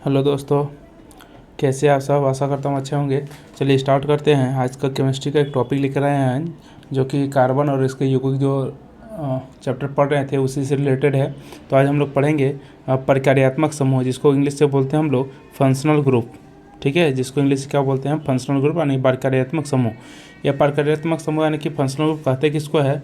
Hello दोस्तों, कैसे आप सब। आशा करता हूँ अच्छे होंगे। चलिए स्टार्ट करते हैं। आज का केमिस्ट्री का एक टॉपिक लेकर आए हैं जो कि कार्बन और इसके यौगिक जो चैप्टर पढ़ रहे थे उसी से रिलेटेड है। तो आज हम लोग पढ़ेंगे प्रकार्यात्मक समूह, जिसको इंग्लिश से बोलते हैं हम लोग फंक्शनल ग्रुप। ठीक है, जिसको इंग्लिश से क्या बोलते हैं, फंक्शनल ग्रुप यानी प्रकार्यात्मक समूह। या प्रकार्यात्मक समूह यानी कि फंक्शनल ग्रुप कहते किसको है।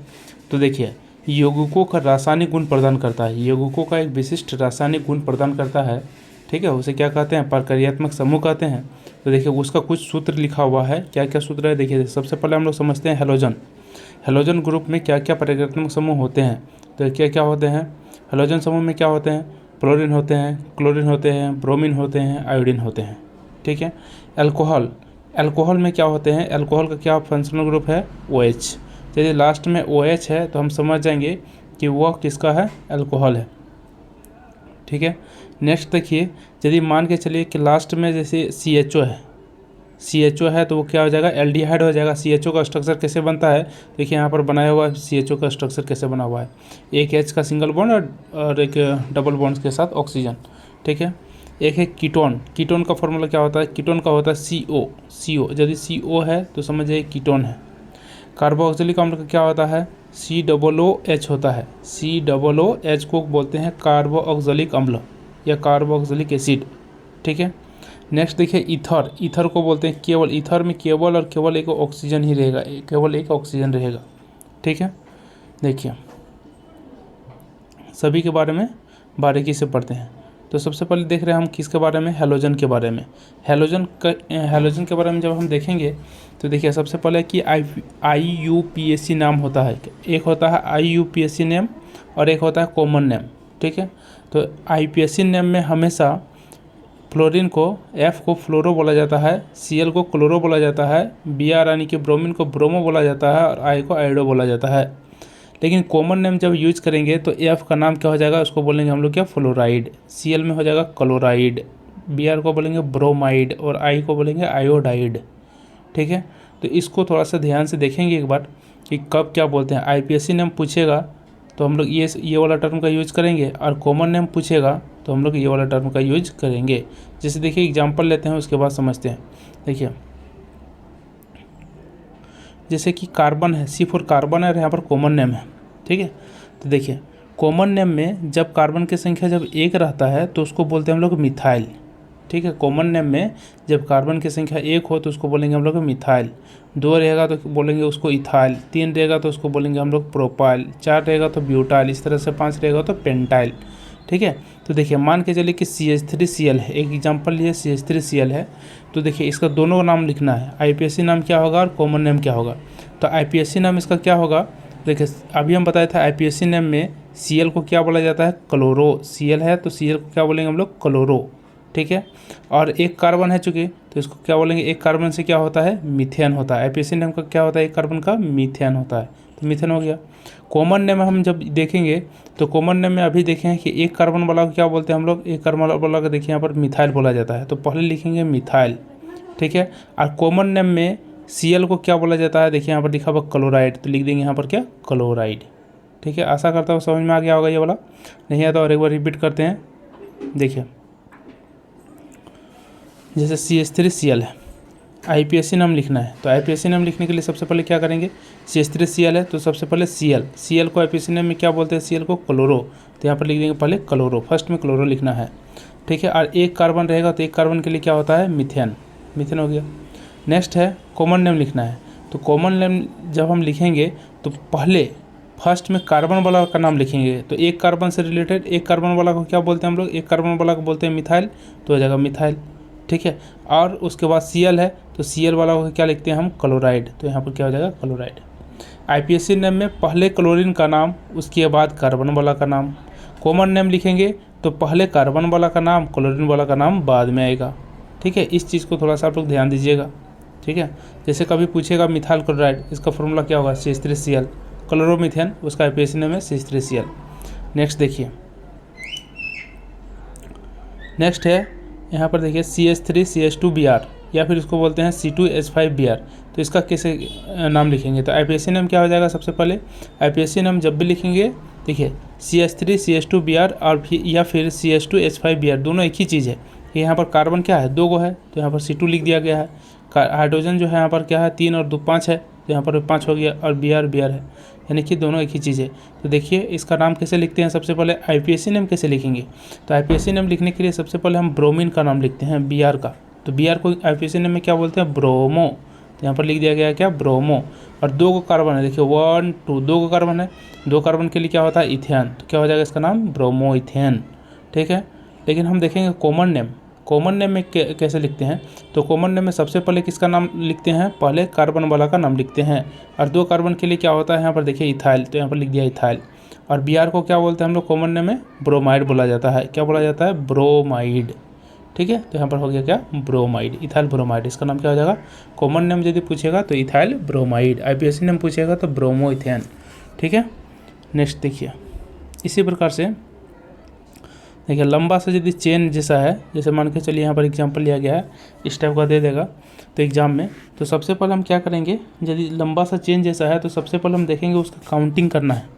तो देखिए, यौगिकों का रासायनिक गुण प्रदान करता है, यौगिकों का एक विशिष्ट रासायनिक गुण प्रदान करता है। ठीक है, उसे क्या कहते हैं, प्रकार्यात्मक समूह कहते हैं। तो देखिए उसका कुछ सूत्र लिखा हुआ है। क्या क्या सूत्र है देखिए। सबसे पहले हम लोग समझते हैं हेलोजन। हेलोजन ग्रुप में क्या क्या प्रकार्यात्मक समूह होते हैं। तो क्या क्या होते हैं हेलोजन समूह में, क्या होते हैं, फ्लोरीन होते हैं, क्लोरीन होते हैं, ब्रोमीन होते हैं, आयोडीन होते हैं। ठीक है। अल्कोहल, अल्कोहल में क्या होते हैं, अल्कोहल का क्या फंक्शनल ग्रुप है, OH। यदि लास्ट में OH है तो हम समझ जाएंगे कि वह किसका है, अल्कोहल है। ठीक है। नेक्स्ट देखिए, यदि मान के चलिए कि लास्ट में जैसे CHO है, CHO है तो वो क्या हो जाएगा, एल्डिहाइड हो जाएगा। CHO का स्ट्रक्चर कैसे बनता है, देखिए यहाँ पर बनाया हुआ है CHO का स्ट्रक्चर कैसे बना हुआ है। एक H का सिंगल बॉन्ड और एक डबल बॉन्ड्स के साथ ऑक्सीजन। ठीक है। एक है कीटोन, कीटोन का फॉर्मूला क्या होता है, कीटोन का होता है CO। यदि CO है तो समझिए कीटोन है। कार्बोक्सिलिक अम्ल का क्या होता है, COOH होता है। COOH को बोलते हैं कार्बोक्सिलिक अम्ल या कार्बोक्सिलिक एसिड। ठीक है। नेक्स्ट देखिए ईथर, ईथर को बोलते हैं केवल, ईथर में केवल और केवल एक ऑक्सीजन ही रहेगा, केवल एक ऑक्सीजन रहेगा। ठीक है। देखिए सभी के बारे में बारीकी से पढ़ते हैं। तो सबसे पहले देख रहे हैं हम किसके बारे में, हेलोजन के बारे में। हेलोजन के बारे में जब हम देखेंगे तो देखिए सबसे पहले कि IUPAC नाम होता है। एक होता है IUPAC नेम और एक होता है कॉमन नेम। ठीक है। तो IUPAC नेम में हमेशा फ्लोरीन को, F को फ्लोरो बोला जाता है, Cl को क्लोरो बोला जाता है, Br यानी कि ब्रोमीन को ब्रोमो बोला जाता है और I को आयोडो बोला जाता है। लेकिन कॉमन नेम जब यूज करेंगे तो F का नाम क्या हो जाएगा, उसको बोलेंगे हम लोग क्या, फ्लोराइड। Cl में हो जाएगा क्लोराइड, Br को बोलेंगे ब्रोमाइड और I को बोलेंगे आयोडाइड। ठीक है। तो इसको थोड़ा सा ध्यान से देखेंगे एक बार कि कब क्या बोलते हैं। IUPAC नेम पूछेगा तो हम लोग ये वाला टर्म का यूज करेंगे, और कॉमन नेम पूछेगा तो हम लोग ये वाला टर्म का यूज करेंगे। जैसे देखिए एग्जांपल लेते हैं, उसके बाद समझते हैं। देखिए जैसे कि कार्बन है, C4 कार्बन है और यहाँ पर कॉमन नेम है। ठीक है। तो देखिए कॉमन नेम में जब कार्बन की संख्या जब 1 रहता है तो उसको बोलते हैं हम लोग मिथाइल। ठीक है। कॉमन नेम में जब कार्बन की संख्या 1 हो तो उसको बोलेंगे हम लोग मिथाइल। 2 रहेगा तो बोलेंगे उसको इथाइल, 3 रहेगा तो उसको बोलेंगे हम लोग प्रोपाइल, 4 रहेगा तो ब्यूटाइल, इस तरह से 5 रहेगा तो पेंटाइल। ठीक है। तो देखिए मान के चलिए कि CH3Cl है, एक एग्जांपल लिए CH3Cl है। तो देखिए इसका दोनों नाम लिखना है, IUPAC नाम क्या होगा और कॉमन नेम क्या होगा। तो IUPAC नाम इसका क्या होगा, देखिए अभी हम बताया था IUPAC नेम में Cl को क्या बोला जाता है, क्लोरो। Cl है तो Cl को क्या बोलेंगे हम लोग, क्लोरो। ठीक है। और एक कार्बन है चूँकि, तो इसको क्या बोलेंगे, एक कार्बन से क्या होता है, मीथेन होता है। IUPAC नेम का क्या होता है, एक कार्बन का मीथेन होता है, तो मीथेन हो गया। कॉमन नेम हम जब देखेंगे तो कॉमन नेम में अभी देखें कि एक कार्बन वाला को क्या बोलते हैं हम लोग, एक कार्बन वाला को देखिए यहाँ पर मिथाइल बोला जाता है, तो पहले लिखेंगे मिथाइल। ठीक है। और कॉमन नेम में Cl को क्या बोला जाता है, देखिए यहाँ पर लिखा हुआ क्लोराइड, तो लिख देंगे यहाँ पर क्या, क्लोराइड। ठीक है। आशा करता हूँ समझ में आ गया होगा ये वाला। नहीं आता और एक बार रिपीट करते हैं। देखिए जैसे CH3Cl है, IUPAC नाम लिखना है, तो IUPAC नाम लिखने के लिए सबसे पहले क्या करेंगे, CH3Cl है तो सबसे पहले Cl को IUPAC नाम में क्या बोलते हैं, Cl को क्लोरो, तो यहाँ पर लिख देंगे पहले क्लोरो, फर्स्ट में क्लोरो लिखना है। ठीक है। और एक कार्बन रहेगा तो एक कार्बन के लिए क्या होता है, मिथेन, मिथेन हो गया। नेक्स्ट है कॉमन नेम लिखना है, तो कॉमन नेम जब हम लिखेंगे तो पहले फर्स्ट में कार्बन वाला का नाम लिखेंगे, तो एक कार्बन से रिलेटेड एक कार्बन वाला को क्या बोलते हैं हम लोग, एक कार्बन वाला को बोलते हैं मिथाइल, तो हो जाएगा मिथाइल। ठीक है। और उसके बाद Cl है तो Cl वाला को क्या लिखते हैं हम, क्लोराइड, तो यहाँ पर क्या हो जाएगा, क्लोराइड। IUPAC नेम में पहले क्लोरीन का नाम, उसके बाद कार्बन वाला का नाम। कॉमन नेम लिखेंगे तो पहले कार्बन वाला का नाम, क्लोरीन वाला का नाम बाद में आएगा। ठीक है। इस चीज़ को थोड़ा सा आप लोग ध्यान दीजिएगा। ठीक है। जैसे कभी पूछेगा मिथाइल क्लोराइड, इसका फॉर्मूला क्या होगा, CH3Cl, क्लोरोमीथेन, उसका IUPAC नेम है CH3Cl। नेक्स्ट देखिए, नेक्स्ट है यहाँ पर देखिए CH3CH2Br, या फिर इसको बोलते हैं C2H5Br। तो इसका कैसे नाम लिखेंगे, तो IUPAC नाम क्या हो जाएगा, सबसे पहले IUPAC नाम जब भी लिखेंगे देखिए CH3CH2Br और या फिर CH2H5Br, दोनों एक ही चीज़ है। कि यहाँ पर कार्बन क्या है 2 गो है, तो यहाँ पर C2 लिख दिया गया है। हाइड्रोजन जो है यहाँ पर क्या है 3 और 2 5 है, तो यहाँ पर 5 हो गया, और Br है, यानी कि दोनों एक ही चीज़ है। तो देखिए इसका नाम कैसे लिखते हैं, सबसे पहले IPSC नेम कैसे लिखेंगे, तो IPSC नेम लिखने के लिए सबसे पहले हम ब्रोमीन का नाम लिखते हैं Br का, तो Br को IPSC नेम में क्या बोलते हैं ब्रोमो, तो यहाँ पर लिख दिया गया है क्या ब्रोमो। और 2 को कार्बन है, देखिए 1 2 2 को कार्बन है, 2 कार्बन के लिए क्या होता है इथेन, तो क्या हो जाएगा इसका नाम ब्रोमो इथेन, ठीक है। लेकिन हम देखेंगे कॉमन नेम में कैसे लिखते हैं, तो कॉमन नेम में सबसे पहले किसका नाम लिखते हैं, पहले कार्बन वाला का नाम लिखते हैं, और 2 कार्बन के लिए क्या होता है यहाँ पर देखिए इथाइल, तो यहाँ पर लिख दिया इथाइल। और Br को क्या बोलते हैं हम लोग कॉमन नेम में ब्रोमाइड बोला जाता है, क्या बोला जाता है ब्रोमाइड, ठीक है। तो यहाँ पर हो गया क्या ब्रोमाइड, इथाइल ब्रोमाइड, इसका नाम क्या हो जाएगा, कॉमन नेम यदि पूछेगा तो इथाइल ब्रोमाइड, IPSC नेम पूछेगा तो ब्रोमो इथेन, ठीक है। नेक्स्ट देखिए इसी प्रकार से देखिए लंबा सा यदि चेन जैसा है, जैसे मान के चलिए यहाँ पर एग्जांपल लिया गया है, इस टाइप का दे देगा तो एग्जाम में, तो सबसे पहले हम क्या करेंगे, यदि लंबा सा चेन जैसा है तो सबसे पहले हम देखेंगे उसका काउंटिंग करना है।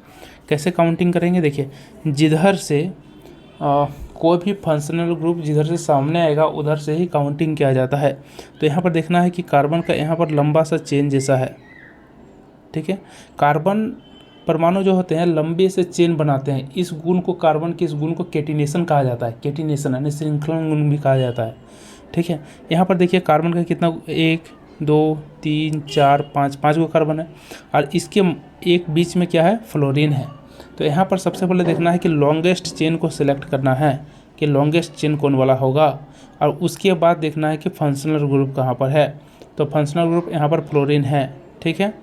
कैसे काउंटिंग करेंगे, देखिए जिधर से कोई भी फंक्शनल ग्रुप जिधर से सामने आएगा उधर से ही काउंटिंग किया जाता है। तो यहाँ पर देखना है कि कार्बन का यहाँ पर लंबा सा चेन जैसा है, ठीक है। कार्बन परमाणु जो होते हैं लंबे से चेन बनाते हैं, इस गुण को कार्बन के इस गुण को कैटिनेशन कहा जाता है, कैटिनेशन यानी श्रृंखलन गुण भी कहा जाता है, ठीक है। यहाँ पर देखिए कार्बन का कितना 1 2 3 4 5 गो कार्बन है, और इसके एक बीच में क्या है फ्लोरीन है। तो यहाँ पर सबसे पहले देखना है कि लॉन्गेस्ट चेन को सिलेक्ट करना है कि लॉन्गेस्ट चेन कौन वाला होगा, और उसके बाद देखना है कि फंक्शनल ग्रुप कहाँ पर है, तो फंक्शनल ग्रुप यहाँ पर फ्लोरीन है, ठीक है।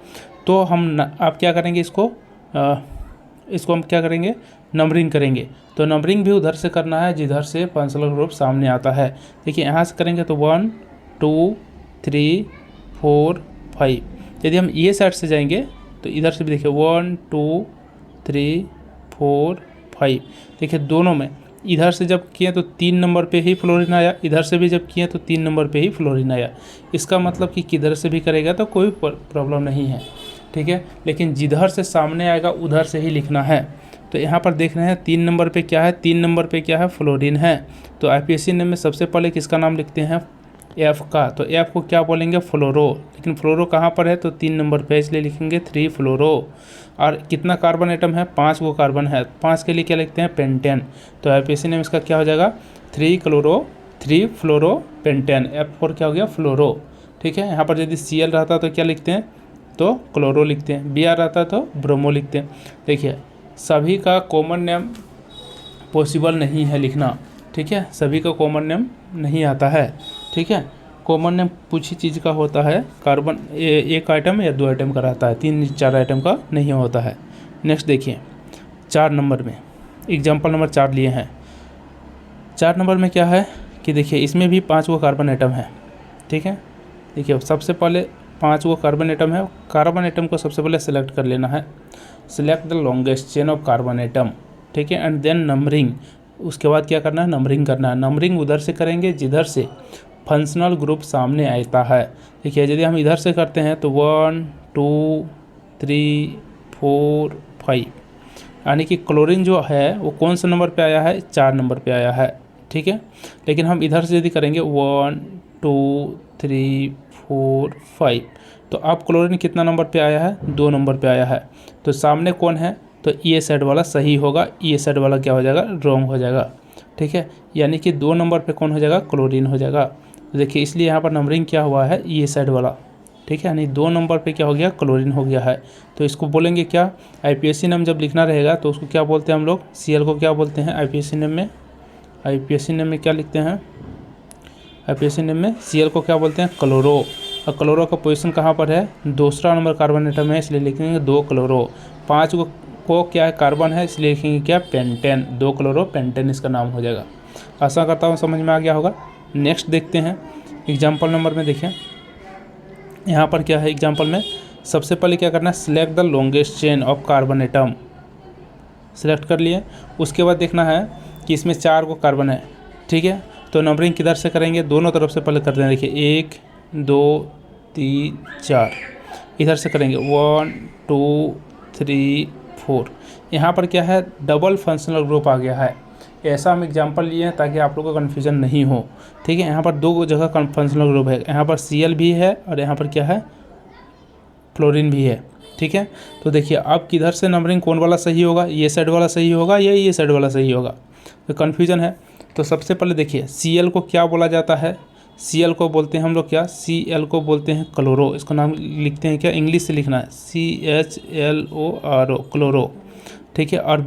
तो हम आप क्या करेंगे इसको हम क्या करेंगे नंबरिंग करेंगे, तो नंबरिंग भी उधर से करना है जिधर से फंक्शनल ग्रुप सामने आता है। देखिए यहाँ से करेंगे तो 1 2 3 4 5, यदि हम ये साइड से जाएंगे तो इधर से भी देखिए 1 2 3 4 5, देखिए दोनों में इधर से जब किए तो 3 नंबर पे ही फ्लोरीन आया, इधर से भी जब किए तो 3 नंबर पे ही फ्लोरीन आया। इसका मतलब कि किधर से भी करेगा तो कोई प्रॉब्लम नहीं है, ठीक है। लेकिन जिधर से सामने आएगा उधर से ही लिखना है। तो यहाँ पर देख रहे हैं 3 नंबर पे क्या है, 3 नंबर पे क्या है फ्लोरीन है। तो IPSC नेम में सबसे पहले किसका नाम लिखते हैं F का, तो F को क्या बोलेंगे फ्लोरो, लेकिन फ्लोरो कहाँ पर है तो 3 नंबर पे, इसलिए लिखेंगे 3 फ्लोरो। और कितना कार्बन एटम है 5 गो कार्बन है, 5 के लिए क्या लिखते हैं पेंटेन, तो IPSC नेम इसका क्या हो जाएगा 3 फ्लोरो पेंटेन, F4 क्या हो गया फ्लोरो, ठीक है। यहाँ पर यदि Cl रहता तो क्या लिखते हैं तो क्लोरो लिखते हैं, Br रहता तो ब्रोमो लिखते हैं। देखिए सभी का कॉमन नेम पॉसिबल नहीं है लिखना, ठीक है, सभी का कॉमन नेम नहीं आता है, ठीक है। कॉमन नेम कुछ ही चीज़ का होता है, कार्बन एक आइटम या 2 आइटम का रहता है, 3-4 आइटम का नहीं होता है। नेक्स्ट देखिए 4 नंबर में एग्जाम्पल नंबर 4 लिए हैं। 4 नंबर में क्या है कि देखिए इसमें भी 5 गो कार्बन एटम है, ठीक है। देखिए सबसे पहले 5 गो कार्बन एटम है, कार्बन एटम को सबसे पहले सेलेक्ट कर लेना है, select the longest chain of carbon atom, ठीक है, एंड देन नंबरिंग। उसके बाद क्या करना है नंबरिंग करना है, नंबरिंग उधर से करेंगे जिधर से फंक्शनल ग्रुप सामने आता है। देखिए यदि हम इधर से करते हैं तो 1 2 3 4 5, यानी कि क्लोरीन जो है वो कौन सा नंबर पे आया है 4 नंबर पे आया है, ठीक है। लेकिन हम इधर से यदि करेंगे 1 2 3 4 5, तो अब क्लोरीन कितना नंबर पे आया है 2 नंबर पे आया है। तो सामने कौन है तो ये साइड वाला सही होगा, ये साइड वाला क्या हो जाएगा रॉन्ग हो जाएगा, ठीक है। यानी कि 2 नंबर पे कौन हो जाएगा क्लोरीन हो जाएगा। तो देखिए इसलिए यहाँ पर नंबरिंग क्या हुआ है ये साइड वाला, ठीक है, यानी 2 नंबर पे क्या हो गया क्लोरीन हो गया है। तो इसको बोलेंगे क्या IPSC नेम जब लिखना रहेगा तो उसको क्या बोलते हैं हम लोग Cl को क्या बोलते हैं IPSC नेम में क्या लिखते हैं IPSC नेम में Cl को क्या बोलते हैं क्लोरो, और क्लोरो का पोजीशन कहाँ पर है 2रा नंबर कार्बन एटम है, इसलिए लिखेंगे 2 क्लोरो। 5 को क्या है कार्बन है, इसलिए लिखेंगे क्या पेंटेन, 2 क्लोरो पेंटेन इसका नाम हो जाएगा। आशा करता हूँ समझ में आ गया होगा। नेक्स्ट देखते हैं एग्जाम्पल नंबर में, देखें यहाँ पर क्या है एग्जाम्पल में, सबसे पहले क्या करना है select the longest chain of carbon atom, select कर लिए। उसके बाद देखना है कि इसमें 4 गो कार्बन है, ठीक है। तो नंबरिंग किधर से करेंगे दोनों तरफ से पहले करते हैं, देखिए 1 2 3 4, इधर से करेंगे 1 2 3 4। यहाँ पर क्या है डबल फंक्शनल ग्रुप आ गया है, ऐसा हम एग्जांपल लिए हैं ताकि आप लोगों को कन्फ्यूजन नहीं हो, ठीक है। यहाँ पर दो जगह फंक्शनल ग्रुप है, यहाँ पर Cl भी है और यहाँ पर क्या है, क्लोरीन भी है, ठीक है। तो देखिए अब किधर से नंबरिंग कौन वाला सही होगा, ये साइड वाला सही होगा या ये साइड वाला सही होगा, तो कन्फ्यूजन है। तो सबसे पहले देखिए Cl को क्या बोला जाता है, Cl को बोलते हैं हम लोग क्या, Cl को बोलते हैं क्लोरो। इसका नाम लिखते हैं क्या, इंग्लिश से लिखना है CHLORO, क्लोरो, ठीक है। और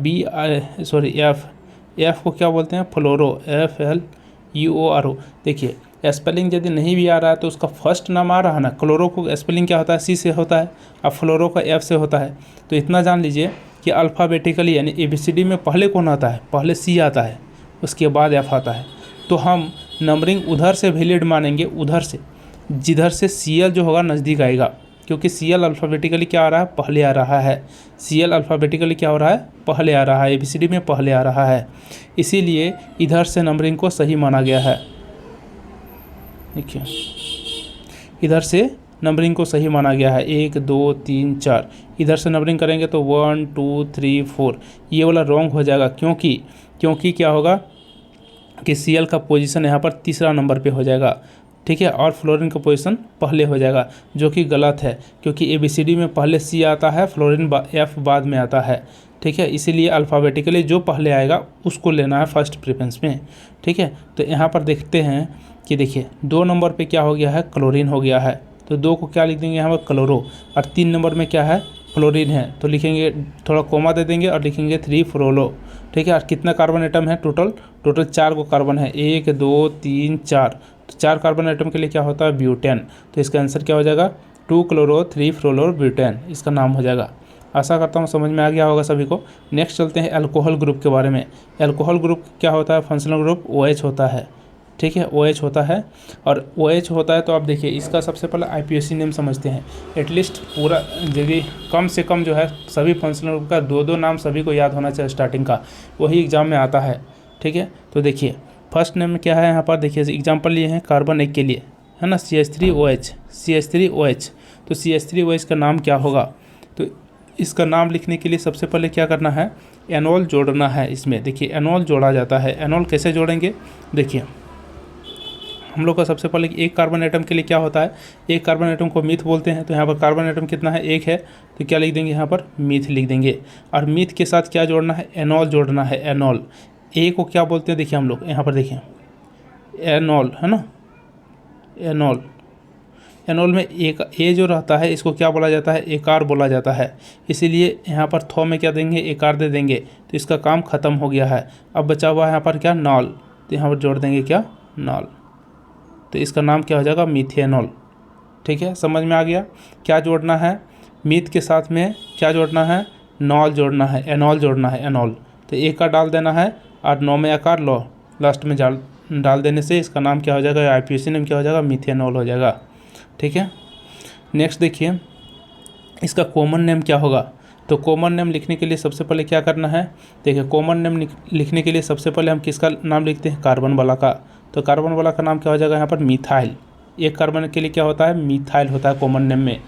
F को क्या बोलते हैं, फ्लोरो, FLUORO। देखिए स्पेलिंग यदि नहीं भी आ रहा है तो उसका फर्स्ट नाम आ रहा है ना, क्लोरो को स्पेलिंग क्या होता है, C से होता है, अब फ्लोरो का F से होता है। तो इतना जान लीजिए कि अल्फ़ाबेटिकली यानी ABCD में पहले कौन आता है, पहले C आता है, उसके बाद F आता है। तो हम नंबरिंग उधर से वैलिड मानेंगे, उधर से जिधर से Cl जो होगा नज़दीक आएगा, क्योंकि Cl अल्फ़ाबेटिकली क्या आ रहा है, पहले आ रहा है। Cl अल्फ़ाबेटिकली क्या हो रहा है, पहले आ रहा है, ABCD में पहले आ रहा है, इसीलिए इधर से नंबरिंग को सही माना गया है। देखिए इधर से नंबरिंग को सही माना गया है, 1 2 3 4, इधर से नंबरिंग करेंगे तो 1 2 3 4, ये वाला रॉन्ग हो जाएगा, क्योंकि क्या होगा कि Cl का पोजीशन यहाँ पर तीसरा नंबर पे हो जाएगा, ठीक है, और फ्लोरीन का पोजीशन पहले हो जाएगा, जो कि गलत है, क्योंकि ABCD में पहले C आता है, फ्लोरीन F बाद में आता है, ठीक है। इसीलिए अल्फ़ाबेटिकली जो पहले आएगा उसको लेना है फर्स्ट प्रेफरेंस में, ठीक है। तो यहाँ पर देखते हैं कि देखिए 2 नंबर पे क्या हो गया है, क्लोरीन हो गया है, तो 2 को क्या लिख देंगे यहाँ पर, क्लोरो। और 3 नंबर में क्या है, फ्लोरीन है, तो लिखेंगे थोड़ा कोमा दे देंगे और लिखेंगे 3 फ्लोरो, ठीक है। और कितना कार्बन एटम है, टोटल 4 को कार्बन है, 1 2 3 4, तो 4 कार्बन एटम के लिए क्या होता है, ब्यूटेन। तो इसका आंसर क्या हो जाएगा, 2 क्लोरो 3 फ्लोरो ब्यूटेन, इसका नाम हो जाएगा। आशा करता हूँ समझ में आ गया होगा सभी को। नेक्स्ट चलते हैं अल्कोहल ग्रुप के बारे में। अल्कोहल ग्रुप क्या होता है, फंक्शनल ग्रुप OH होता है, ठीक है, OH होता है। और OH होता है तो आप देखिए इसका सबसे पहले IPSC नेम समझते हैं, एटलीस्ट पूरा यदि कम से कम जो है सभी फंक्शनल ग्रुप का 2 नाम सभी को याद होना चाहिए स्टार्टिंग का, वही एग्जाम में आता है, ठीक है। तो देखिए फर्स्ट नेम क्या है, यहाँ पर देखिए एग्जाम्पल लिए हैं कार्बन 1 के लिए, है ना, CH3OH। तो CH3OH का नाम क्या होगा, तो इसका नाम लिखने के लिए सबसे पहले क्या करना है, एनॉल जोड़ना है इसमें। देखिए एनॉल जोड़ा जाता है, एनॉल कैसे जोड़ेंगे, देखिए हम लोग का सबसे पहले एक कार्बन एटम के लिए क्या होता है, एक कार्बन एटम को मीथ बोलते हैं, तो यहाँ पर कार्बन एटम कितना है, 1 है, तो क्या लिख देंगे यहाँ पर, मीथ लिख देंगे। और मीथ के साथ क्या जोड़ना है, एनॉल जोड़ना है, एनॉल। ए को क्या बोलते हैं, देखिए हम लोग यहाँ पर देखिए एनॉल, है ना, एनॉल। एनॉल में एक ए जो रहता है इसको क्या बोला जाता है, एकार बोला जाता है, इसीलिए यहाँ पर थो में क्या देंगे, एकार दे देंगे, तो इसका काम ख़त्म हो गया है। अब बचा हुआ है यहाँ पर क्या, नॉल, तो यहाँ पर जोड़ देंगे क्या, नॉल, तो इसका नाम क्या हो जाएगा, मीथेनॉल, ठीक है। समझ में आ गया, क्या जोड़ना है, मीथ के साथ में क्या जोड़ना है, नॉल जोड़ना है, एनॉल जोड़ना है, एनॉल, तो ए का डाल देना है और 9 में आकार लो लास्ट में डाल देने से इसका नाम क्या हो जाएगा, IPSC नेम क्या हो जाएगा, मीथेनॉल हो जाएगा, ठीक है। नेक्स्ट देखिए इसका कॉमन नेम क्या होगा, तो कॉमन नेम लिखने के लिए सबसे पहले क्या करना है, देखिए कॉमन नेम लिखने के लिए सबसे पहले हम किसका नाम लिखते हैं, कार्बन वाला का, तो कार्बन वाला का नाम क्या हो जाएगा यहाँ पर, मिथाइल। एक कार्बन के लिए क्या होता है, मिथाइल होता है कॉमन नेम में,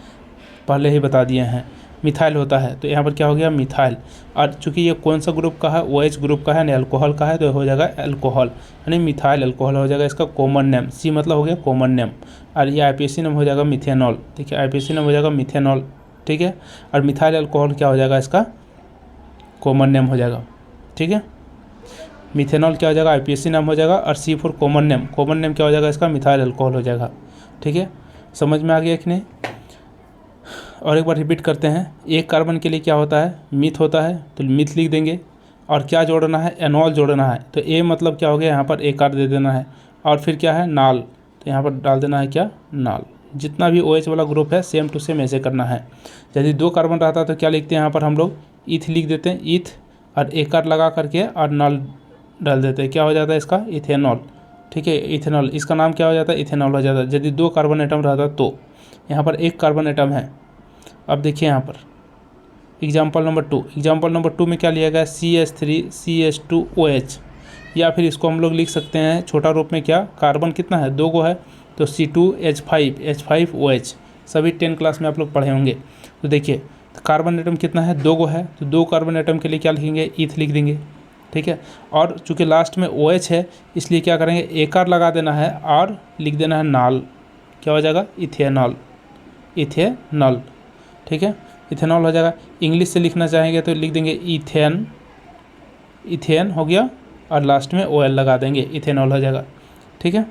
पहले ही बता दिए हैं, मिथाइल होता है, तो यहाँ पर क्या हो गया, मिथाइल। और चूंकि ये कौन सा ग्रुप का है, OH ग्रुप का है, यानी अल्कोहल का है, तो हो जाएगा अल्कोहल, यानी मिथाइल अल्कोहल हो जाएगा इसका कॉमन नेम। C मतलब हो गया कॉमन नेम, और ये IPSC नेम हो जाएगा मिथेनॉल, ठीक है, IPSC नेम हो जाएगा मिथेनॉल, ठीक है। और मिथाइल अल्कोहल क्या हो जाएगा, इसका कॉमन नेम हो जाएगा, ठीक है। मिथेनॉल क्या हो जाएगा, IPSC नाम हो जाएगा, और C फॉर कॉमन नेम क्या हो जाएगा इसका, मिथाइल अल्कोहल हो जाएगा, ठीक है। समझ में आ गया कि नहीं, और एक बार रिपीट करते हैं, एक कार्बन के लिए क्या होता है, मीथ होता है, तो मीथ लिख देंगे, और क्या जोड़ना है, एनॉल जोड़ना है, तो ए मतलब क्या हो गया, यहाँ पर एक आर दे देना है, और फिर क्या है, नाल, तो यहाँ पर डाल देना है क्या, नाल। जितना भी OH वाला ग्रुप है सेम टू सेम ऐसे करना है। यदि 2 कार्बन रहता है तो क्या लिखते हैं, यहाँ पर हम लोग ईथ लिख देते हैं, ईथ, और एक आर लगा करके और नाल डाल देते हैं, क्या हो जाता है इसका, इथेनॉल, ठीक है, इथेनॉल, इसका नाम क्या हो जाता है, इथेनॉल हो जाता है। यदि 2 कार्बन एटम रहता है तो यहाँ पर 1 कार्बन एटम है। अब देखिए यहाँ पर एग्जाम्पल नंबर 2 में क्या लिया गया, CH3CH2OH, या फिर इसको हम लोग लिख सकते हैं छोटा रूप में, क्या, कार्बन कितना है, 2 को है, तो C2H5OH, सभी 10 क्लास में आप लोग पढ़े होंगे। तो देखिए कार्बन एटम कितना है, 2 को है, तो 2 कार्बन एटम के लिए क्या लिखेंगे, ईथ लिख देंगे, ठीक है। और चूँकि लास्ट में OH है इसलिए क्या करेंगे, एक आर लगा देना है और लिख देना है नाल, क्या हो जाएगा, इथेनॉल, इथेनॉल, ठीक है, इथेनॉल हो जाएगा। इंग्लिश से लिखना चाहेंगे तो लिख देंगे इथेन, इथेन हो गया और लास्ट में OL लगा देंगे, इथेनॉल हो जाएगा, ठीक है।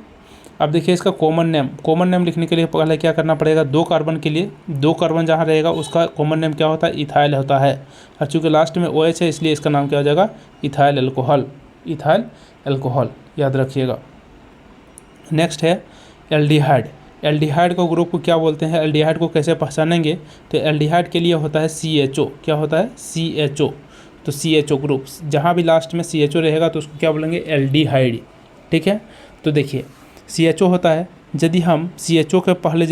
अब देखिए इसका कॉमन नेम लिखने के लिए पहले क्या करना पड़ेगा, 2 कार्बन के लिए 2 कार्बन जहाँ रहेगा उसका कॉमन नेम क्या होता है, इथाइल होता है। और चूँकि लास्ट में OH है इसलिए इसका नाम क्या हो जाएगा, इथाइल अल्कोहल, इथाइल अल्कोहल, याद रखिएगा। नेक्स्ट है एल्डिहाइड। एल्डिहाइड को ग्रुप को क्या बोलते हैं, एल्डिहाइड को कैसे पहचानेंगे, तो एल्डिहाइड के लिए होता है CHO, क्या होता है, CHO। तो CHO ग्रुप जहाँ भी लास्ट में CHO रहेगा तो उसको क्या बोलेंगे, एल्डिहाइड, ठीक है। तो देखिए CHO होता है, यदि हम CHO के पहले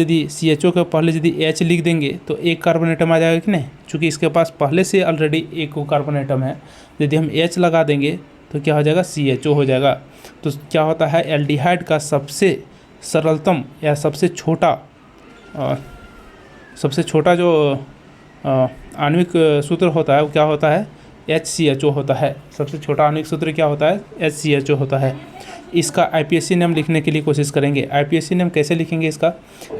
यदि H लिख देंगे तो एक कार्बन एटम आ जाएगा कि नहीं, चूँकि इसके पास पहले से ऑलरेडी एक कार्बन एटम है, यदि हम H लगा देंगे तो क्या हो जाएगा, CHO हो जाएगा। तो क्या होता है, एल्डिहाइड का सबसे सरलतम या सबसे छोटा जो आणविक सूत्र होता है वो क्या होता है, HCHO होता है। सबसे छोटा आणविक सूत्र क्या होता है, HCHO होता है। इसका IPSC नेम लिखने के लिए कोशिश करेंगे। IPSC नेम कैसे लिखेंगे इसका,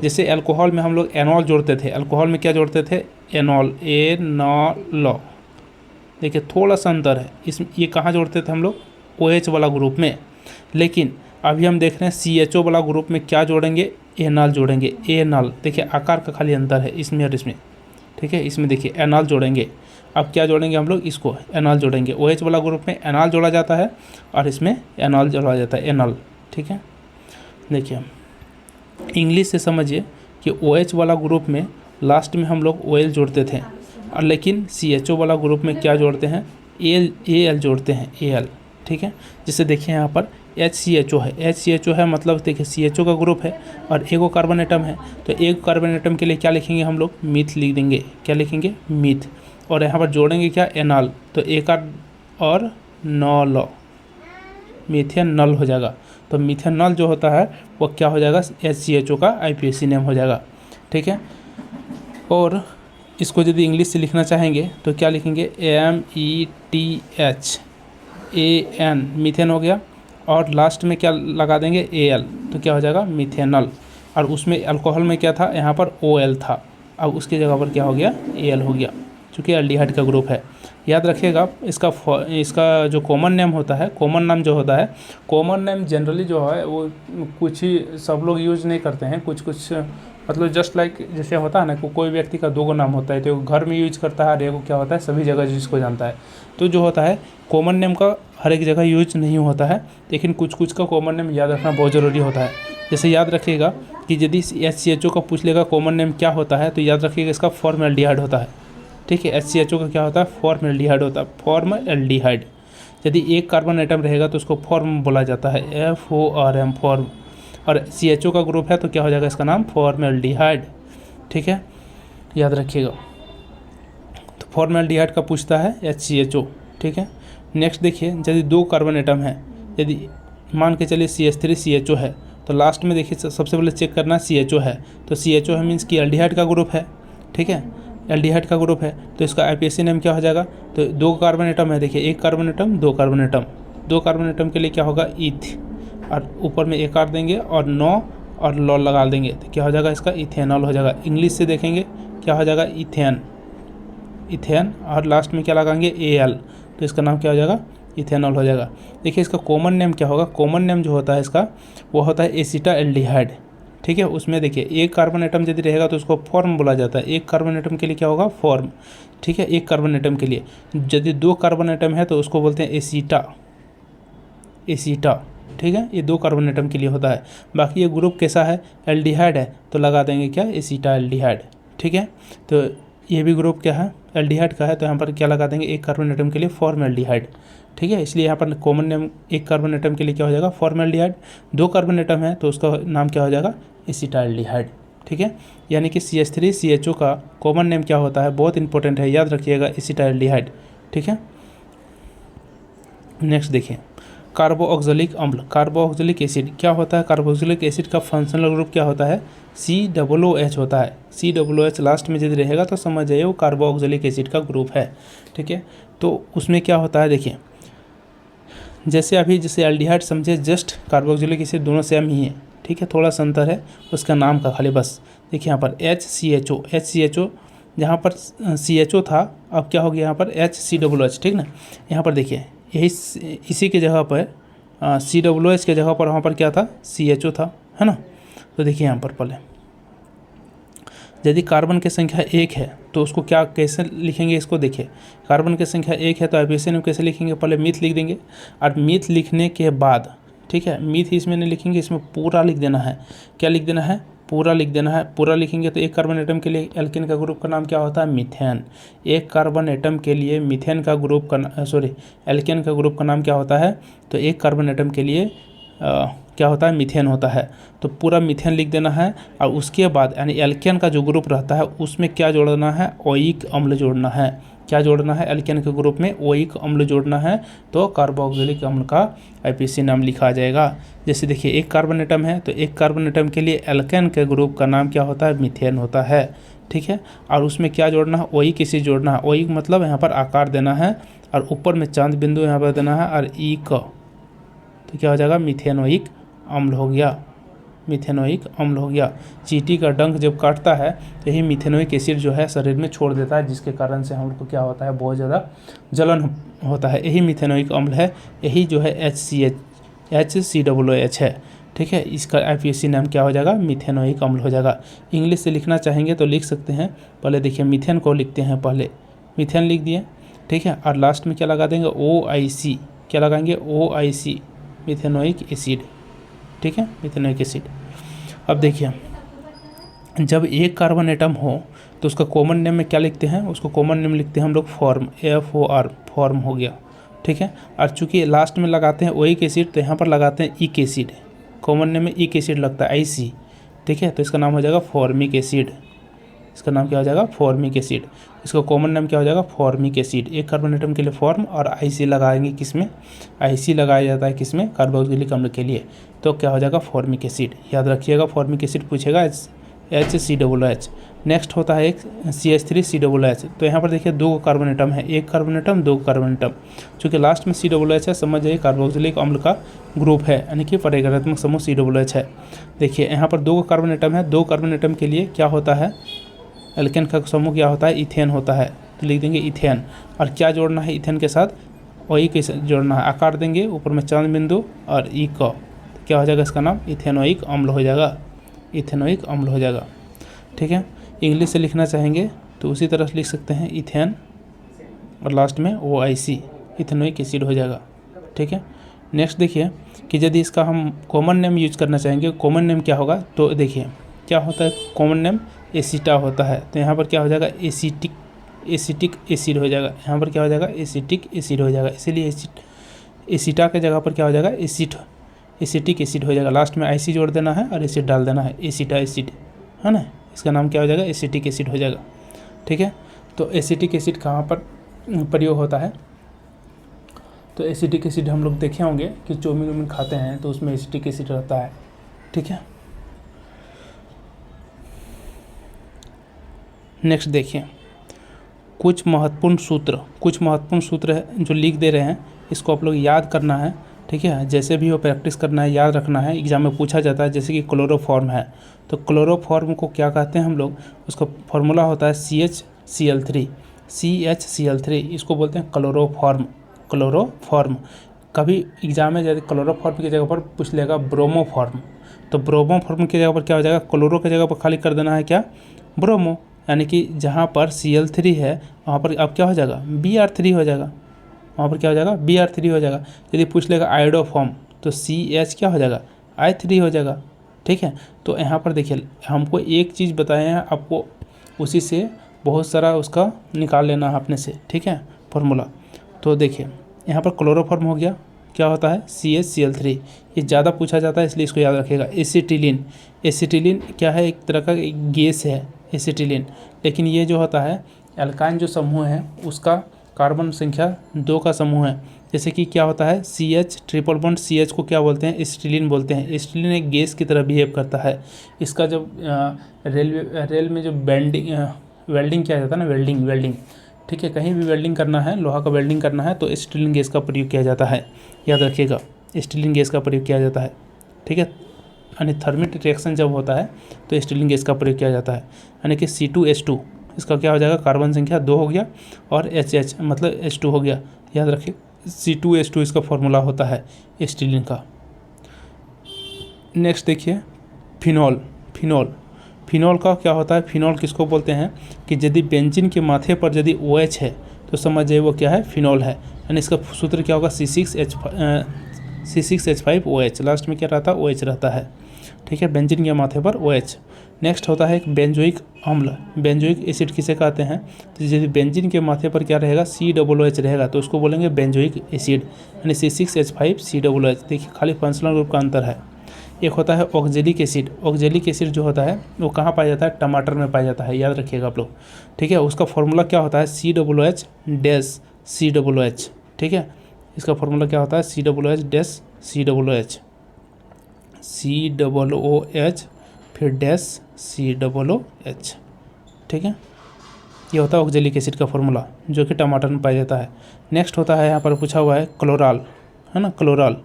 जैसे अल्कोहल में हम लोग एनॉल जोड़ते थे, अल्कोहल में क्या जोड़ते थे, एनॉल, एनॉल, देखिए थोड़ा सा अंतर है ये कहाँ जोड़ते थे हम लोग, OH वाला ग्रुप में, लेकिन अभी हम देख रहे हैं CHO वाला ग्रुप में क्या जोड़ेंगे, एनॉल जोड़ेंगे, एनॉल, देखिए आकार का खाली अंतर है इसमें और इसमें, ठीक है। इसमें देखिए एनॉल जोड़ेंगे, अब क्या जोड़ेंगे हम लोग, इसको एनॉल जोड़ेंगे। OH वाला ग्रुप में एनॉल जोड़ा जाता है और इसमें एनॉल जोड़ा जाता है, एनॉल, ठीक है। देखिए इंग्लिश से समझिए कि OH वाला ग्रुप में लास्ट में हम लोग OL जोड़ते थे, और लेकिन CHO वाला ग्रुप में क्या जोड़ते हैं, AL जोड़ते हैं, AL, ठीक है। जिससे देखिए यहाँ पर HCHO है, HCHO है मतलब देखिए CHO का ग्रुप है और एक कार्बन एटम है, तो एक कार्बन एटम के लिए क्या लिखेंगे हम लोग, मीथ लिख देंगे, क्या लिखेंगे, मीथ, और यहाँ पर जोड़ेंगे क्या, एनॉल, तो एक और नॉल, मिथेनॉल हो जाएगा। तो मिथेनॉल जो होता है वो क्या हो जाएगा, HCHO का IPSC नेम हो जाएगा, ठीक है। और इसको यदि इंग्लिश से लिखना चाहेंगे तो क्या लिखेंगे, METHAN, मीथेन हो गया, और लास्ट में क्या लगा देंगे, AL, तो क्या हो जाएगा, मिथेनॉल। और उसमें अल्कोहल में क्या था, यहाँ पर OL था, अब उसकी जगह पर क्या हो गया, AL हो गया, चूँकि एल्डिहाइड का ग्रुप है। याद रखिएगा इसका जो कॉमन नेम होता है, कॉमन नाम जो होता है, कॉमन नेम जनरली जो है वो कुछ ही सब लोग यूज़ नहीं करते हैं, कुछ मतलब जस्ट लाइक जैसे होता है ना, कोई व्यक्ति का 2 नाम होता है, तो घर में यूज करता है और एक क्या होता है सभी जगह जिसको जानता है। तो जो होता है कॉमन नेम का हर एक जगह यूज नहीं होता है, लेकिन कुछ का कॉमन नेम याद रखना बहुत ज़रूरी होता है। जैसे याद रखिएगा कि यदि HCHO का पूछ लेगा कॉमन नेम क्या होता है, तो याद रखिएगा इसका फॉर्मल्डिहाइड होता है, ठीक है। HCHO का क्या होता है, फॉर्मल्डिहाइड होता है, फॉर्मल्डिहाइड। यदि एक कार्बन आइटम रहेगा तो उसको फॉर्म बोला जाता है, FORM, फॉर्म। और CHO का ग्रुप है तो क्या हो जाएगा, इसका नाम फॉर्मल्डिहाइड, ठीक है, याद रखिएगा। तो फॉर्मल्डिहाइड का पूछता है HCHO, ठीक है। नेक्स्ट देखिए, यदि 2 कार्बन आइटम है, यदि मान के चलिए CH3CHO है, तो लास्ट में देखिए सबसे पहले चेक करना CHO है, तो CHO है मीन्स कि एल्डिहाइड का ग्रुप है, ठीक है, एल्डिहाइड का ग्रुप है, तो इसका IPSC नेम क्या हो जाएगा, तो 2 कार्बन आइटम है, देखिए 1 carbon atom 2 carbon atom, 2 carbon atom के लिए क्या होगा, ईथ, और ऊपर में एक आर देंगे और 9 और लॉल लगा देंगे, तो क्या हो जाएगा, इसका इथेनॉल हो जाएगा। इंग्लिश से देखेंगे क्या हो जाएगा, इथेन, और लास्ट में क्या लगाएंगे, AL, तो इसका नाम क्या हो जाएगा, इथेनॉल हो जाएगा। देखिए इसका कॉमन नेम क्या होगा, कॉमन नेम जो होता है इसका वो होता है एसिटाल्डिहाइड, ठीक है। उसमें देखिए एक कार्बन आइटम यदि रहेगा तो उसको फॉर्म बोला जाता है, एक कार्बन आइटम के लिए क्या होगा, फॉर्म, ठीक है, एक कार्बन आइटम के लिए। यदि 2 कार्बन आइटम है तो उसको बोलते हैं एसीटा, ठीक है, ये 2 कार्बन आइटम के लिए होता है। बाकी ये ग्रुप कैसा है, एल्डिहाइड है, तो लगा देंगे क्या, एसिटाल्डिहाइड, ठीक है। तो ये भी ग्रुप क्या है, एल्डिहाइड का है, तो यहाँ पर क्या लगा देंगे, एक कार्बन आइटम के लिए फॉर्मल्डिहाइड, ठीक है। इसलिए यहाँ पर कॉमन नेम एक कार्बन आइटम के लिए क्या हो जाएगा, फॉर्मल्डिहाइड। 2 कार्बन आइटम है तो उसका नाम क्या हो जाएगा, एसिटाल्डिहाइड, ठीक है। यानी कि CH3CHO का कॉमन नेम क्या होता है, बहुत इंपॉर्टेंट है, याद रखिएगा, एसिटाल्डिहाइड, ठीक है। नेक्स्ट देखिए, कार्बोक्सिलिक अम्ल, कार्बोक्सिलिक एसिड क्या होता है, कार्बोक्सिलिक एसिड का फंक्शनल ग्रुप क्या होता है, COOH होता है। COOH लास्ट में यदि रहेगा तो समझ जाइए वो कार्बोक्सिलिक एसिड का ग्रुप है, ठीक है। तो उसमें क्या होता है, देखिए जैसे अभी जैसे एल्डिहाइड समझे जस्ट कार्बोक्सिलिक एसिड दोनों सेम ही है, ठीक है, थोड़ा सा अंतर है उसका नाम का खाली बस। देखिए यहाँ पर HCHO जहाँ पर CHO था अब क्या हो गया यहाँ पर HCOOH, ठीक ना। यहाँ पर देखिए यही इसी के जगह पर COOH के जगह पर वहाँ पर क्या था CHO था, है ना। तो देखिए यहाँ पर पहले यदि कार्बन की संख्या 1 है तो उसको क्या कैसे लिखेंगे, इसको देखिए कार्बन की संख्या 1 है तो आईपीएसी में कैसे लिखेंगे, पहले मीथ लिख देंगे और मीथ लिखने के बाद, ठीक है, मीथ इसमें नहीं लिखेंगे, इसमें पूरा लिख देना है। क्या लिख देना है, पूरा लिख देना है। पूरा लिखेंगे तो एक कार्बन एटम के लिए एल्केन का ग्रुप का नाम क्या होता है, मीथेन। एक कार्बन एटम के लिए मीथेन का ग्रुप का एल्केन का ग्रुप का नाम क्या होता है, तो एक कार्बन एटम के लिए क्या होता है, मीथेन होता है। तो पूरा मीथेन लिख देना है और उसके बाद यानी एल्केन का जो ग्रुप रहता है उसमें क्या जोड़ना है, ओइक अम्ल जोड़ना है। क्या जोड़ना है, एल्केन के ग्रुप में ओइक अम्ल जोड़ना है, तो कार्बोक्सिलिक अम्ल का आईपीसी नाम लिखा जाएगा। जैसे देखिए एक कार्बन एटम है तो एक कार्बन एटम के लिए एल्केन के ग्रुप का नाम क्या होता है, मीथेन होता है, ठीक है। और उसमें क्या जोड़ना है, ओइक एसिड जोड़ना है। ओइक मतलब यहाँ पर आकार देना है और ऊपर में चांद बिंदु यहाँ पर देना है और ईक, तो क्या हो जाएगा, मिथेनोइक अम्ल हो गया, मिथेनोइक अम्ल हो गया। चींटी का डंक जब काटता है तो यही मिथेनोइक एसिड जो है शरीर में छोड़ देता है, जिसके कारण से हम लोग को क्या होता है, बहुत ज़्यादा जलन होता है। यही मिथेनोइक अम्ल है, यही जो है HCOOH है, ठीक है। इसका आईपीएसी नाम क्या हो जाएगा, मिथेनोइक अम्ल हो जाएगा। इंग्लिश से लिखना चाहेंगे तो लिख सकते हैं। पहले देखिए मीथेन को लिखते हैं, पहले मीथेन लिख दिए, ठीक है, और लास्ट में क्या लगा देंगे, OIC, क्या लगाएंगे, OIC, मिथेनोइक एसिड, ठीक है, मिथेनोइक एसिड। अब देखिए जब एक कार्बन एटम हो तो उसका कॉमन नेम में क्या लिखते हैं, उसको कॉमन नेम लिखते हैं हम लोग फॉर्म, FOR, फॉर्म हो गया, ठीक है। और चूंकि लास्ट में लगाते हैं ओइक एसिड तो यहाँ पर लगाते हैं इक एसिड, कॉमन नेम में इक एसिड लगता है, IC, ठीक है। तो इसका नाम हो जाएगा फॉर्मिक एसिड, इसका नाम क्या हो जाएगा, फॉर्मिक एसिड। इसका कॉमन नाम क्या हो जाएगा, फॉर्मिक एसिड। एक कार्बन एटम के लिए फॉर्म और IC लगाएंगे, किसमें, IC लगाया जाता है किसमें, कार्बोक्सिलिक अम्ल के लिए, तो क्या हो जाएगा, फॉर्मिक एसिड। याद रखिएगा फॉर्मिक एसिड पूछेगा, HCOOH। नेक्स्ट होता है एक CH3COOH। तो यहाँ पर देखिए दो कार्बन एटम है, एक कार्बन एटम दो कार्बन एटम, चूँकि लास्ट में COOH है, समझ जाइए कार्बोक्सिलिक अम्ल का ग्रुप है, यानी कि परिवर्तनात्मक समूह COOH है। देखिए यहाँ पर दो कार्बन एटम है, दो कार्बन एटम के लिए क्या होता है, एल्केन का समूह क्या होता है, इथेन होता है, तो लिख देंगे इथेन। और क्या जोड़ना है इथेन के साथ, ओइक जोड़ना है, आकार देंगे ऊपर में चांद बिंदु और ई का, क्या हो जाएगा, इसका नाम इथेनोइक अम्ल हो जाएगा, इथेनोइक अम्ल हो जाएगा, ठीक है। इंग्लिश से लिखना चाहेंगे तो उसी तरह लिख सकते हैं, इथेन और लास्ट में OIC, इथेनोइक एसिड हो जाएगा, ठीक है। नेक्स्ट देखिए कि यदि इसका हम कॉमन नेम यूज करना चाहेंगे, कॉमन नेम क्या होगा, तो देखिए क्या होता है, कॉमन नेम एसिटा होता है, तो यहाँ पर क्या हो जाएगा, एसिटिक एसिड हो जाएगा, यहाँ पर क्या हो जाएगा, एसिटिक एसिड हो जाएगा, इसीलिए एसिटा के जगह पर क्या हो जाएगा, एसिटिक एसिड हो जाएगा। लास्ट में IC जोड़ देना है और एसिड डाल देना है, एसिटा एसिड, है ना, इसका नाम क्या हो जाएगा, एसिटिक एसिड हो जाएगा, ठीक है। तो एसिटिक एसिड कहाँ पर प्रयोग होता है, तो एसिटिक एसिड हम लोग देखे होंगे कि चौमिन वोमिन खाते हैं तो उसमें एसिटिक एसिड रहता है, ठीक है। नेक्स्ट देखिए कुछ महत्वपूर्ण सूत्र है जो लिख दे रहे हैं, इसको आप लोग याद करना है, ठीक है। जैसे भी हो प्रैक्टिस करना है, याद रखना है, एग्जाम में पूछा जाता है। जैसे कि क्लोरोफॉर्म है तो क्लोरोफॉर्म को क्या कहते हैं हम लोग, उसका फॉर्मूला होता है CHCl3, इसको बोलते हैं क्लोरोफॉर्म। कभी एग्जाम में यदि क्लोरोफॉर्म की जगह पर पूछ लेगा ब्रोमोफॉर्म, तो ब्रोमोफॉर्म की जगह पर क्या हो जाएगा, क्लोरो की जगह पर खाली कर देना है क्या, ब्रोमो, यानी कि जहाँ पर Cl3 है वहाँ पर अब क्या हो जाएगा, Br3 हो जाएगा, वहाँ पर क्या हो जाएगा, Br3 हो जाएगा। यदि पूछ लेगा आयोडोफॉर्म तो CH क्या हो जाएगा, I3 हो जाएगा, ठीक है। तो यहाँ पर देखिए हमको एक चीज़ बताए हैं, आपको उसी से बहुत सारा उसका निकाल लेना है अपने से, ठीक है, फॉर्मूला। तो देखिए यहाँ पर क्लोरोफॉर्म हो गया, क्या होता है, CHCl3, ये ज़्यादा पूछा जाता है इसलिए इसको याद रखिएगा। एसिटिलीन क्या है, एक तरह का गैस है एसिटिलीन, लेकिन ये जो होता है एल्काइन जो समूह है उसका कार्बन संख्या 2 का समूह है। जैसे कि क्या होता है, CH ट्रिपल बॉन्ड CH को क्या बोलते हैं, एसिटिलीन बोलते हैं। एसिटिलीन एक गैस की तरह बिहेव करता है। इसका जब रेल में जो वेल्डिंग किया जाता है ना, वेल्डिंग ठीक है, कहीं भी वेल्डिंग करना है, लोहा का वेल्डिंग करना है तो स्टीलिंग गैस का प्रयोग किया जाता है, याद रखिएगा, स्टीलिंग गैस का प्रयोग किया जाता है। ठीक है, यानी थर्मिक रिएक्शन जब होता है तो स्टीलिंग गैस का प्रयोग किया जाता है। यानी कि C2H2 इसका क्या हो जाएगा, कार्बन संख्या 2 हो गया, और HH मतलब H2 हो गया, याद रखिए। C2H2 इसका फॉर्मूला होता है स्टीलिंग का। नेक्स्ट देखिए फिनॉल। फिनॉल का क्या होता है, फिनॉल किसको बोलते हैं कि यदि बेंजीन के माथे पर यदि OH है तो समझ जाइए वो क्या है, फिनॉल है। यानी इसका सूत्र क्या होगा, C6H5OH, लास्ट में क्या रहता है, OH रहता है। ठीक है, बेंजीन के माथे पर OH। नेक्स्ट होता है एक बेंजोइक अम्ल। बेंजोइक एसिड किसे कहते हैं, तो यदि बेंजीन के माथे पर क्या रहेगा, COOH रहेगा तो उसको बोलेंगे बेंजोइक एसिड, यानी C6H5COOH। देखिए खाली फंक्शनल ग्रुप का अंतर है। एक होता है ऑक्जेलिक एसिड। ऑक्जेलिक एसिड जो होता है वो कहाँ पाया जाता है, टमाटर में पाया जाता है, याद रखिएगा आप लोग। ठीक है, उसका फॉर्मूला क्या होता है, COOH-COOH। ठीक है, इसका फॉर्मूला क्या होता है, COOH-COOH, COOH फिर -COOH। ठीक है, ये होता है ऑक्जेलिक एसिड का फॉर्मूला जो कि टमाटर में पाया जाता है। नेक्स्ट होता है यहाँ पर पूछा हुआ है क्लोराल, है ना, क्लोराल।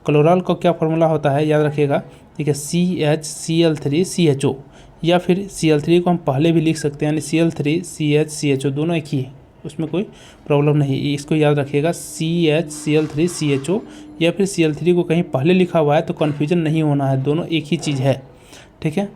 क्लोराल का क्या फॉर्मूला होता है, याद रखिएगा। ठीक है, CHCl3CHO, या फिर Cl3 को हम पहले भी लिख सकते हैं, यानी Cl3CHCHO दोनों एक ही है, उसमें कोई प्रॉब्लम नहीं। इसको याद रखिएगा, CHCl3CHO या फिर Cl3 को कहीं पहले लिखा हुआ है तो कन्फ्यूजन नहीं होना है, दोनों एक ही चीज़ है। ठीक है,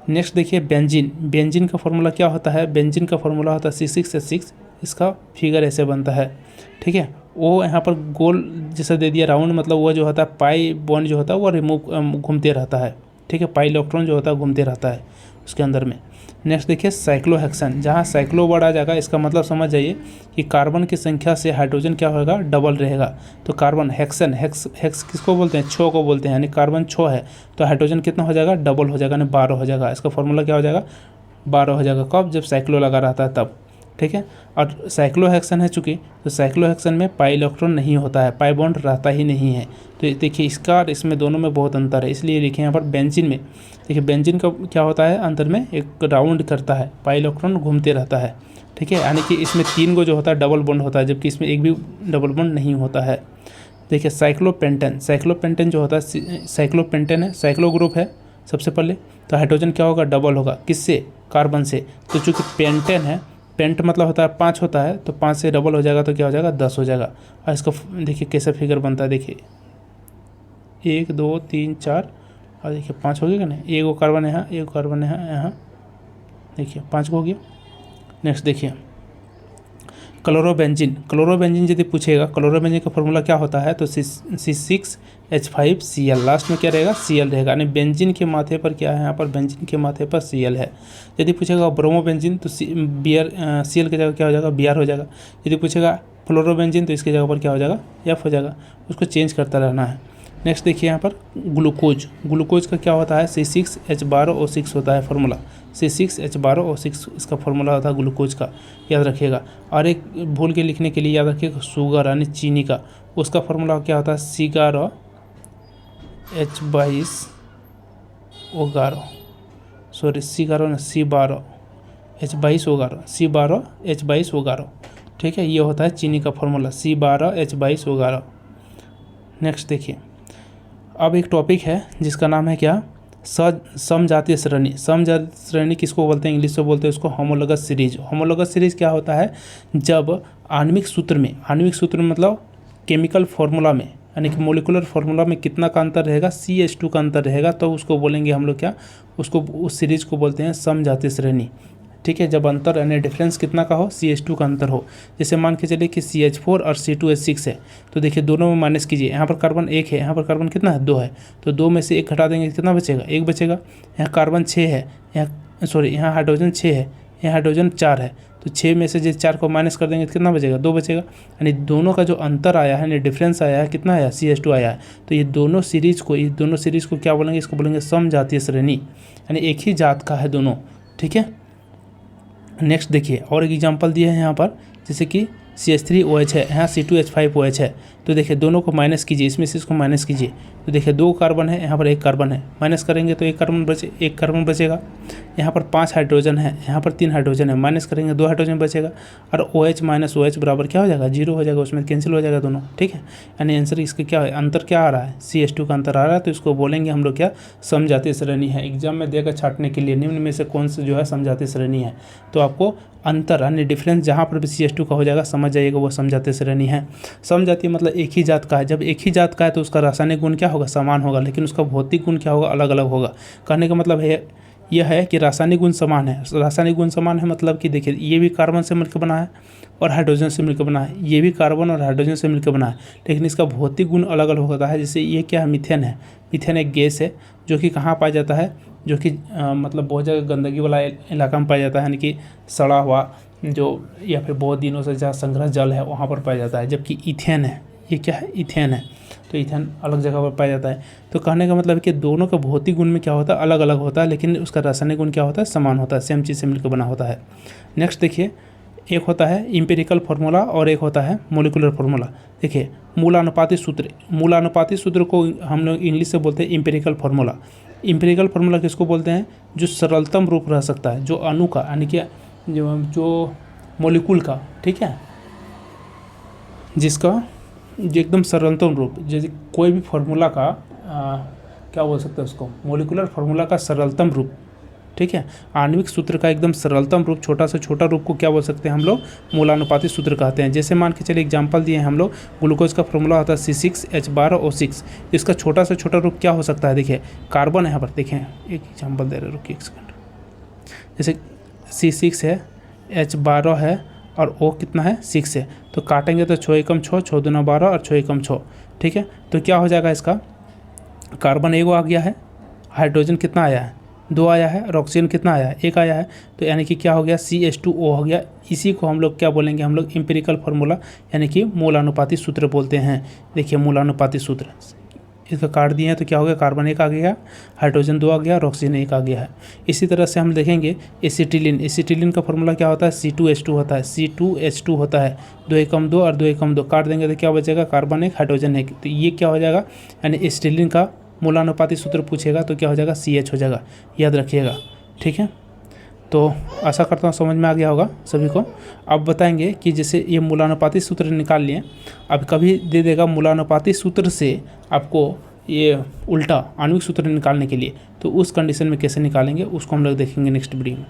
नेक्स्ट देखिए बेंजीन। बेंजीन का फॉर्मूला क्या होता है, बेंजीन का फॉर्मूला होता है C6H6। इसका फिगर ऐसे बनता है। ठीक है, वो यहाँ पर गोल जैसा दे दिया राउंड, मतलब वो जो होता है पाई बॉन्ड जो होता है वो रिमूव घूमते रहता है। ठीक है, पाई इलेक्ट्रॉन जो होता है घूमते रहता है उसके अंदर में। नेक्स्ट देखिए साइक्लोहेक्सेन। जहाँ साइक्लो वर्ड आ जाएगा इसका मतलब समझ जाइए कि कार्बन की संख्या से हाइड्रोजन क्या होगा, डबल रहेगा। तो कार्बन हेक्सेन, हेक्स किसको बोलते हैं, 6 को बोलते हैं, यानी कार्बन 6 है तो हाइड्रोजन कितना हो जाएगा, डबल हो जाएगा, यानी 12 हो जाएगा। इसका फॉर्मूला क्या हो जाएगा, 12 हो जाएगा। कब, जब साइक्लो लगा रहता है तब। ठीक है, और साइक्लोहेक्सेन है चूँकि, तो साइक्लोहेक्सेन में पाई इलेक्ट्रॉन नहीं होता है, पाई बॉन्ड रहता ही नहीं है। तो देखिए इसका और इसमें दोनों में बहुत अंतर है, इसलिए देखिए यहाँ पर बेंजीन में, देखिए बेंजीन का क्या होता है, अंदर में एक राउंड करता है, पाई इलेक्ट्रॉन घूमते रहता है। ठीक है, यानी कि इसमें 3 को जो होता है डबल बॉन्ड होता है, जबकि इसमें एक भी डबल बॉन्ड नहीं होता है। देखिए साइक्लोपेंटेन। साइक्लोपेंटेन जो होता है, साइक्लोपेंटेन है, साइक्लो ग्रुप है सबसे पहले, तो हाइड्रोजन क्या होगा, डबल होगा, किससे, कार्बन से। तो चूँकि पेंटेन है, पेंट मतलब होता है 5 होता है, तो 5 से डबल हो जाएगा तो क्या हो जाएगा, 10 हो जाएगा। और इसका देखिए कैसा फिगर बनता है, देखिए 1 2 3 4 और देखिए 5 हो गया ना, एक वो कार्बन यहाँ, एक कार्बन यहाँ, देखिए 5 हो गया। नेक्स्ट देखिए क्लोरोबेंजीन। क्लोरोबेंजीन यदि पूछेगा, क्लोरोबेंजीन का फॉर्मूला क्या होता है, तो C6H5Cl, लास्ट में क्या रहेगा, Cl रहेगा। यानी बेंजीन के माथे पर क्या है, यहाँ पर बेंजीन के माथे पर Cl है। यदि पूछेगा ब्रोमोबेंजीन तो Cl की जगह क्या हो जाएगा, Br हो जाएगा। यदि पूछेगा फ्लोरोबेंजीन तो इसकी जगह पर क्या हो जाएगा, F हो जाएगा। उसको चेंज करता रहना है। नेक्स्ट देखिए यहाँ पर ग्लूकोज। ग्लूकोज का क्या होता है, C6H12O6 होता है फॉर्मूला, C6H12O6 इसका फॉर्मूला होता है ग्लूकोज का, याद रखिएगा। और एक भूल के लिखने के लिए याद रखिएगा शुगर यानी चीनी का, उसका फॉर्मूला क्या होता है, C11H22O11, सॉरी C12H22O11। ठीक है, ये होता है चीनी का फॉर्मूला C12H22O11। नेक्स्ट देखिए अब एक टॉपिक है जिसका नाम है क्या, समजातीय श्रेणी। समजातीय श्रेणी किसको बोलते हैं, इंग्लिश में बोलते हैं उसको होमोलोगस सीरीज। होमोलोगस सीरीज क्या होता है, जब आणविक सूत्र में मतलब केमिकल फार्मूला में, यानी कि मोलिकुलर फार्मूला में कितना का अंतर रहेगा, CH2 का अंतर रहेगा, तो उसको बोलेंगे हम लोग क्या, उसको उस सीरीज को बोलते हैं समजातीय श्रेणी। ठीक है, जब अंतर यानी डिफरेंस कितना का हो, CH2 का अंतर हो। जैसे मान के चलिए कि CH4 और C2H6 है, तो देखिए दोनों में माइनस कीजिए, यहाँ पर कार्बन 1 है, यहाँ पर कार्बन कितना है, 2 है, तो 2 में से 1 घटा देंगे कितना बचेगा, 1 बचेगा। यहाँ कार्बन 6 है, यहाँ हाइड्रोजन 6 है, यहाँ हाइड्रोजन 4 है, तो 6 में से जो 4 को माइनस कर देंगे तो कितना बचेगा, 2 बचेगा। यानी दोनों का जो अंतर आया है, यानी डिफरेंस आया है, कितना आया, CH2 आया है। तो ये दोनों सीरीज को क्या बोलेंगे, इसको बोलेंगे समजातीय श्रेणी, यानी एक ही जात का है दोनों। ठीक है, नेक्स्ट देखिए और एक एग्जांपल दिए हैं यहाँ पर, जैसे कि CH3OH है, यहाँ C2H5OH है, तो देखिए दोनों को माइनस कीजिए, इसमें से इसको माइनस कीजिए, तो देखिए 2 कार्बन है, यहाँ पर 1 कार्बन है, माइनस करेंगे तो 1 कार्बन बचेगा। यहाँ पर 5 हाइड्रोजन है, यहाँ पर 3 हाइड्रोजन है, माइनस करेंगे 2 हाइड्रोजन बचेगा। और OH माइनस OH बराबर क्या हो जाएगा, 0 हो जाएगा, उसमें कैंसिल हो जाएगा दोनों, ठीक है। यानी आंसर इसका क्या है, अंतर क्या आ रहा है, CH2 का अंतर आ रहा है। तो इसको बोलेंगे हम लोग क्या, समझाती श्रेणी है। एग्जाम में देकर छाटने के लिए निम्न में से कौन सा जो है समझाती श्रेणी है। तो आपको अंतर यानी डिफरेंस जहाँ पर भी CH2 का हो जाएगा समझ जाइएगा वो समझाती श्रेणी है। समझाती मतलब एक ही जात का है, जब एक ही जात का है तो उसका रासायनिक गुण क्या होगा, समान होगा, लेकिन उसका भौतिक गुण क्या होगा, अलग अलग होगा। कहने का मतलब है यह है कि रासायनिक गुण समान है। रासायनिक गुण समान है मतलब कि देखिए ये भी कार्बन से मिलकर बना है और हाइड्रोजन से मिलकर बना है, ये भी कार्बन और हाइड्रोजन से मिलकर बना है, लेकिन इसका भौतिक गुण अलग अलग होता है। जैसे ये क्या है, मीथेन है। मीथेन एक गैस है जो कि कहाँ पाया जाता है, जो कि मतलब बहुत जगह गंदगी वाला इलाका में पाया जाता है, यानी कि सड़ा हुआ जो या फिर बहुत दिनों से जहाँ संग्रह जल है वहाँ पर पाया जाता है। जबकि इथेन है, ये क्या है, इथेन है, तो इथेन अलग जगह पर पाया जाता है। तो कहने का मतलब है कि दोनों का भौतिक गुण में क्या होता है, अलग अलग होता है, लेकिन उसका रासायनिक गुण क्या होता है, समान होता है, सेम चीज़ से मिलकर बना होता है। नेक्स्ट देखिए, एक होता है इम्पेरिकल फार्मूला और एक होता है मोलिकुलर फार्मूला। देखिए मूलानुपाती सूत्र को हम लोग इंग्लिश से बोलते हैं इम्पेरिकल फार्मूला। इम्पेरिकल फार्मूला किसको बोलते हैं, जो सरलतम रूप रह सकता है, जो अणु का यानी कि जो मोलिकुल का, ठीक है, जिसका जो एकदम सरलतम रूप, जैसे कोई भी फार्मूला का क्या बोल सकते हैं उसको, मोलिकुलर फार्मूला का सरलतम रूप, ठीक है। आणविक सूत्र का एकदम सरलतम रूप, छोटा से छोटा रूप को क्या बोल सकते हैं हम लोग, मूलानुपाती सूत्र कहते हैं। जैसे मान के चलिए एग्जांपल दिए हैं हम लोग, ग्लूकोज का फार्मूला होता है C6H12O6। इसका छोटा से छोटा रूप क्या हो सकता है, देखिए कार्बन है यहाँ पर, देखें एक एग्जाम्पल दे रहे, रुकिए एक सेकंड। जैसे C6 है, H12 है और O कितना है, 6 है, तो काटेंगे तो 6 एकम 6, 6 दूना 12 और 6 एकम 6, ठीक है। तो क्या हो जाएगा, इसका कार्बन 1 आ गया है, हाइड्रोजन कितना आया है, 2 आया है, और ऑक्सीजन कितना आया है, 1 आया है। तो यानी कि क्या हो गया, CH2O हो गया। इसी को हम लोग क्या बोलेंगे, हम लोग एम्पिरिकल फार्मूला यानी कि मूलानुपाती सूत्र बोलते हैं। देखिए मूलानुपाती सूत्र इसका काट दिए हैं तो क्या हो गया, कार्बन 1 आ गया, हाइड्रोजन 2 आ गया और ऑक्सीजन 1 आ गया है। इसी तरह से हम देखेंगे एसिटिलीन का फार्मूला क्या होता है, C2H2 होता है, C2H2 होता है, 2 एकम 2 और 2 एकम 2 काट देंगे तो क्या बचेगा, कार्बन 1 हाइड्रोजन 1। तो ये क्या हो जाएगा, यानी एसिटिलीन का मूलानुपाती सूत्र पूछेगा तो क्या हो जाएगा, CH हो जाएगा, याद रखिएगा, ठीक है। तो आशा करता हूँ समझ में आ गया होगा सभी को। अब बताएंगे कि जैसे ये मूलानुपाती सूत्र निकाल लिए, अब कभी दे देगा मूलानुपाती सूत्र से आपको ये उल्टा आणविक सूत्र निकालने के लिए, तो उस कंडीशन में कैसे निकालेंगे उसको हम लोग देखेंगे नेक्स्ट वीडियो में।